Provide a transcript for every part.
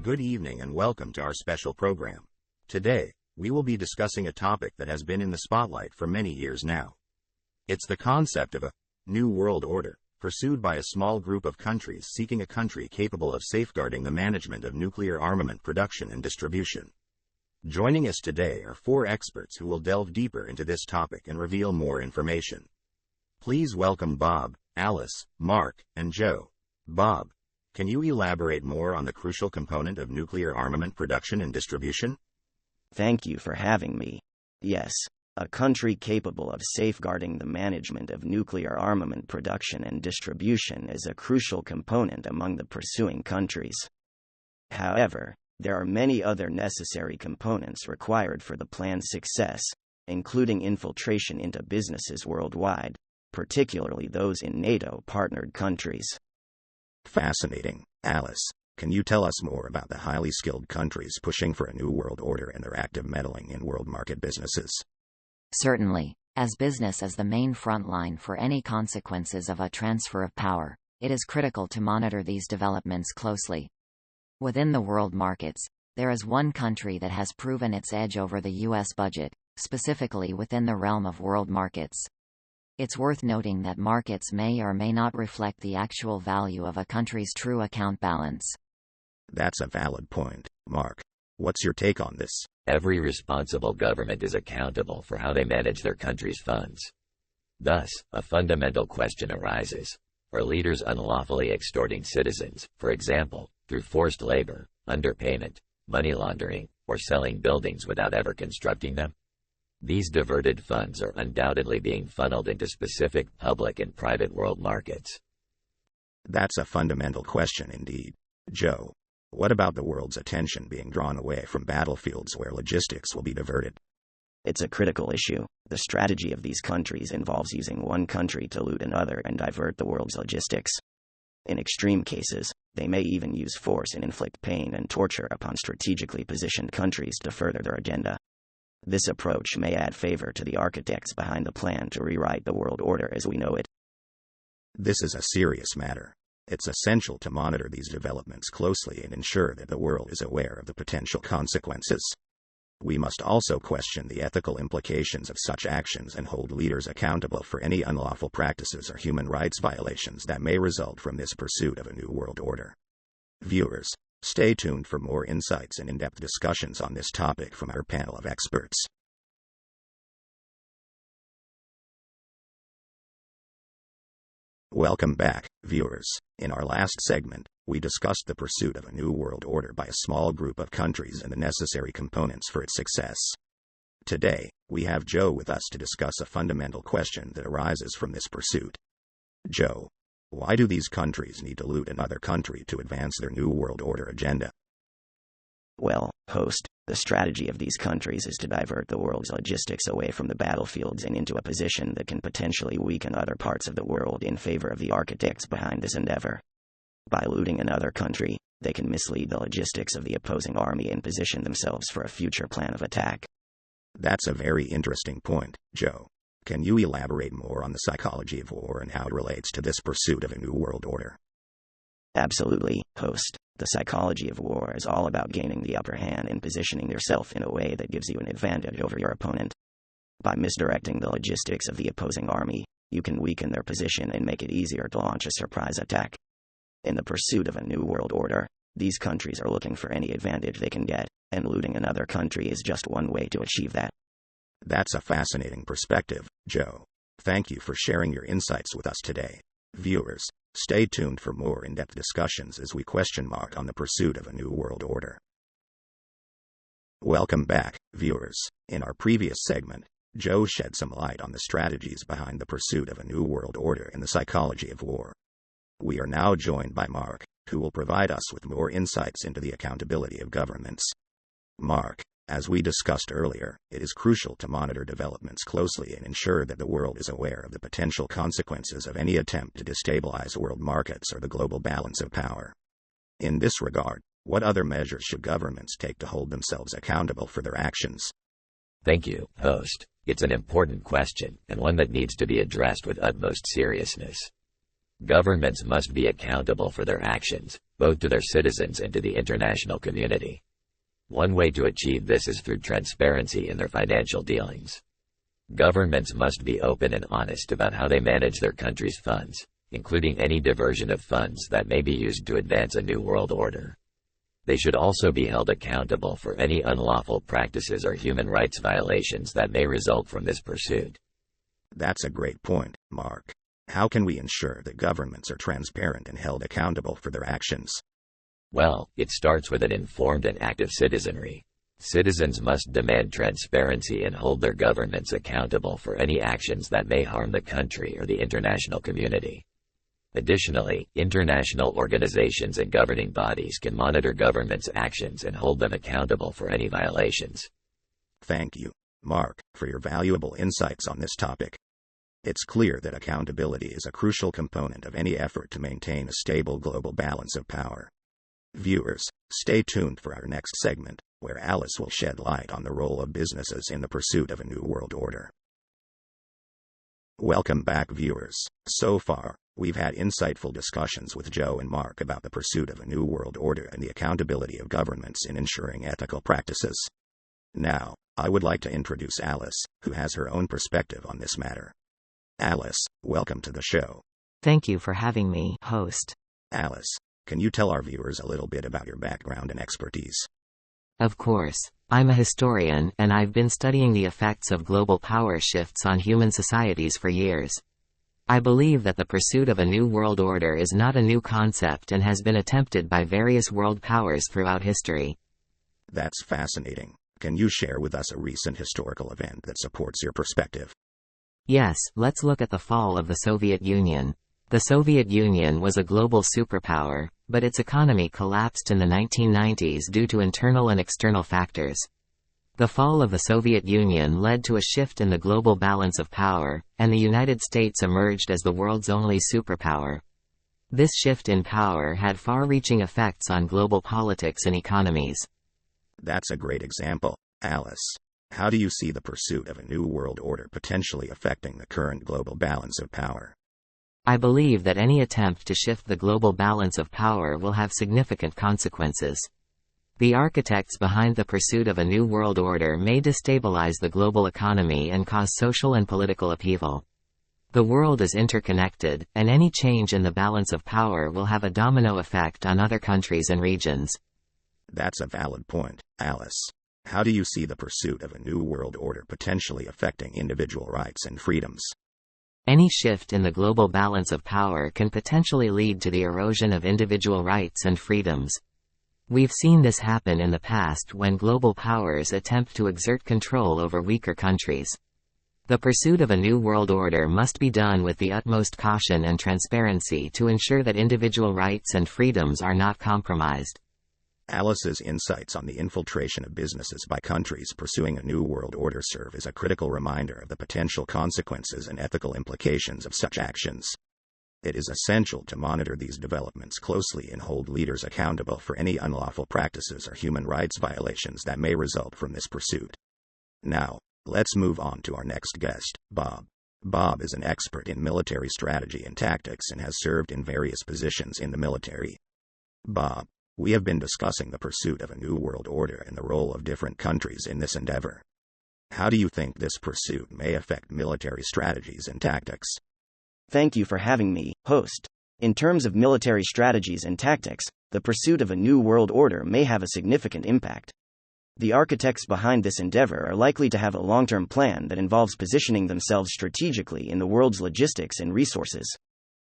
Good evening and welcome to our special program. Today, we will be discussing a topic that has been in the spotlight for many years now. It's the concept of a new world order, pursued by a small group of countries seeking a country capable of safeguarding the management of nuclear armament production and distribution. Joining us today are four experts who will delve deeper into this topic and reveal more information. Please welcome Bob, Alice, Mark, and Joe. Bob, can you elaborate more on the crucial component of nuclear armament production and distribution? Thank you for having me. Yes, a country capable of safeguarding the management of nuclear armament production and distribution is a crucial component among the pursuing countries. However, there are many other necessary components required for the plan's success, including infiltration into businesses worldwide, particularly those in NATO-partnered countries. Fascinating. Alice, can you tell us more about the highly skilled countries pushing for a new world order and their active meddling in world market businesses? Certainly. As business is the main front line for any consequences of a transfer of power, it is critical to monitor these developments closely. Within the world markets, there is one country that has proven its edge over the U.S. budget, specifically within the realm of world markets. It's worth noting that markets may or may not reflect the actual value of a country's true account balance. That's a valid point. Mark, what's your take on this? Every responsible government is accountable for how they manage their country's funds. Thus, a fundamental question arises. Are leaders unlawfully extorting citizens, for example, through forced labor, underpayment, money laundering, or selling buildings without ever constructing them? These diverted funds are undoubtedly being funneled into specific public and private world markets. That's a fundamental question indeed. Joe, what about the world's attention being drawn away from battlefields where logistics will be diverted? It's a critical issue. The strategy of these countries involves using one country to loot another and divert the world's logistics. In extreme cases, they may even use force and inflict pain and torture upon strategically positioned countries to further their agenda. This approach may add favor to the architects behind the plan to rewrite the world order as we know it. This is a serious matter. It's essential to monitor these developments closely and ensure that the world is aware of the potential consequences. We must also question the ethical implications of such actions and hold leaders accountable for any unlawful practices or human rights violations that may result from this pursuit of a new world order. Viewers, stay tuned for more insights and in-depth discussions on this topic from our panel of experts. Welcome back, viewers. In our last segment, we discussed the pursuit of a new world order by a small group of countries and the necessary components for its success. Today, we have Joe with us to discuss a fundamental question that arises from this pursuit. Joe, why do these countries need to loot another country to advance their new world order agenda? Well, host, the strategy of these countries is to divert the world's logistics away from the battlefields and into a position that can potentially weaken other parts of the world in favor of the architects behind this endeavor. By looting another country, they can mislead the logistics of the opposing army and position themselves for a future plan of attack. That's a very interesting point, Joe. Can you elaborate more on the psychology of war and how it relates to this pursuit of a new world order? Absolutely, host. The psychology of war is all about gaining the upper hand and positioning yourself in a way that gives you an advantage over your opponent. By misdirecting the logistics of the opposing army, you can weaken their position and make it easier to launch a surprise attack. In the pursuit of a new world order, these countries are looking for any advantage they can get, and looting another country is just one way to achieve that. That's a fascinating perspective, Joe. Thank you for sharing your insights with us today. Viewers, stay tuned for more in-depth discussions as we question Mark on the pursuit of a new world order. Welcome back, viewers. In our previous segment, Joe shed some light on the strategies behind the pursuit of a new world order and the psychology of war. We are now joined by Mark, who will provide us with more insights into the accountability of governments. Mark, as we discussed earlier, it is crucial to monitor developments closely and ensure that the world is aware of the potential consequences of any attempt to destabilize world markets or the global balance of power. In this regard, what other measures should governments take to hold themselves accountable for their actions? Thank you, host. It's an important question, and one that needs to be addressed with utmost seriousness. Governments must be accountable for their actions, both to their citizens and to the international community. One way to achieve this is through transparency in their financial dealings. Governments must be open and honest about how they manage their country's funds, including any diversion of funds that may be used to advance a new world order. They should also be held accountable for any unlawful practices or human rights violations that may result from this pursuit. That's a great point, Mark. How can we ensure that governments are transparent and held accountable for their actions? Well, it starts with an informed and active citizenry. Citizens must demand transparency and hold their governments accountable for any actions that may harm the country or the international community. Additionally, international organizations and governing bodies can monitor governments' actions and hold them accountable for any violations. Thank you, Mark, for your valuable insights on this topic. It's clear that accountability is a crucial component of any effort to maintain a stable global balance of power. Viewers, stay tuned for our next segment, where Alice will shed light on the role of businesses in the pursuit of a new world order. Welcome back, viewers. So far, we've had insightful discussions with Joe and Mark about the pursuit of a new world order and the accountability of governments in ensuring ethical practices. Now, I would like to introduce Alice, who has her own perspective on this matter. Alice, welcome to the show. Thank you for having me, host. Alice, can you tell our viewers a little bit about your background and expertise? Of course. I'm a historian, and I've been studying the effects of global power shifts on human societies for years. I believe that the pursuit of a new world order is not a new concept and has been attempted by various world powers throughout history. That's fascinating. Can you share with us a recent historical event that supports your perspective? Yes, let's look at the fall of the Soviet Union. The Soviet Union was a global superpower, but its economy collapsed in the 1990s due to internal and external factors. The fall of the Soviet Union led to a shift in the global balance of power, and the United States emerged as the world's only superpower. This shift in power had far-reaching effects on global politics and economies. That's a great example, Alice. How do you see the pursuit of a new world order potentially affecting the current global balance of power? I believe that any attempt to shift the global balance of power will have significant consequences. The architects behind the pursuit of a new world order may destabilize the global economy and cause social and political upheaval. The world is interconnected, and any change in the balance of power will have a domino effect on other countries and regions. That's a valid point, Alice. How do you see the pursuit of a new world order potentially affecting individual rights and freedoms? Any shift in the global balance of power can potentially lead to the erosion of individual rights and freedoms. We've seen this happen in the past when global powers attempt to exert control over weaker countries. The pursuit of a new world order must be done with the utmost caution and transparency to ensure that individual rights and freedoms are not compromised. Alice's insights on the infiltration of businesses by countries pursuing a new world order serve as a critical reminder of the potential consequences and ethical implications of such actions. It is essential to monitor these developments closely and hold leaders accountable for any unlawful practices or human rights violations that may result from this pursuit. Now, let's move on to our next guest, Bob. Bob is an expert in military strategy and tactics and has served in various positions in the military. Bob, we have been discussing the pursuit of a new world order and the role of different countries in this endeavor. How do you think this pursuit may affect military strategies and tactics? Thank you for having me, host. In terms of military strategies and tactics, the pursuit of a new world order may have a significant impact. The architects behind this endeavor are likely to have a long-term plan that involves positioning themselves strategically in the world's logistics and resources.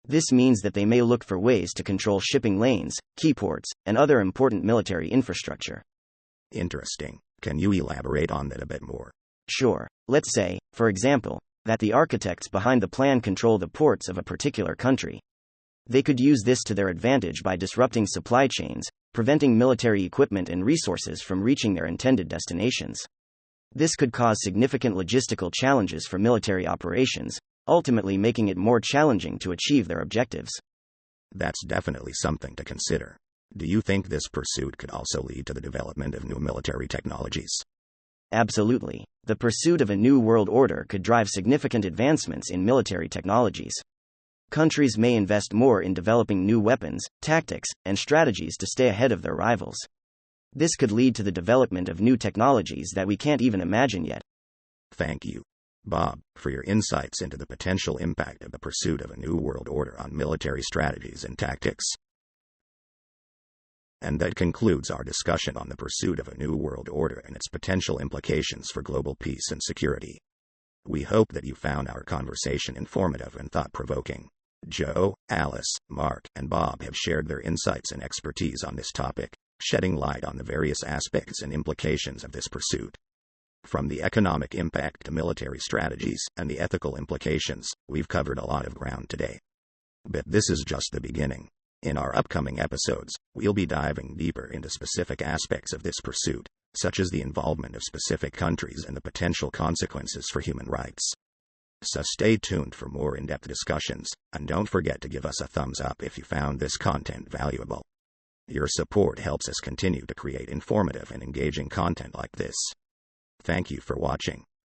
This means that they may look for ways to control shipping lanes, key ports, and other important military infrastructure. Interesting. Can you elaborate on that a bit more? Sure. Let's say, for example, that the architects behind the plan control the ports of a particular country. They could use this to their advantage by disrupting supply chains, preventing military equipment and resources from reaching their intended destinations. This could cause significant logistical challenges for military operations, ultimately making it more challenging to achieve their objectives. That's definitely something to consider. Do you think this pursuit could also lead to the development of new military technologies? Absolutely. The pursuit of a new world order could drive significant advancements in military technologies. countries may invest more in developing new weapons, tactics, and strategies to stay ahead of their rivals. This could lead to the development of new technologies that we can't even imagine yet. Thank you, Bob, for your insights into the potential impact of the pursuit of a new world order on military strategies and tactics. And that concludes our discussion on the pursuit of a new world order and its potential implications for global peace and security. We hope that you found our conversation informative and thought-provoking. Joe, Alice, Mark, and Bob have shared their insights and expertise on this topic, shedding light on the various aspects and implications of this pursuit. From the economic impact to military strategies and the ethical implications, we've covered a lot of ground today. But this is just the beginning. In our upcoming episodes, we'll be diving deeper into specific aspects of this pursuit, such as the involvement of specific countries and the potential consequences for human rights. So stay tuned for more in-depth discussions, and don't forget to give us a thumbs up if you found this content valuable. Your support helps us continue to create informative and engaging content like this. Thank you for watching.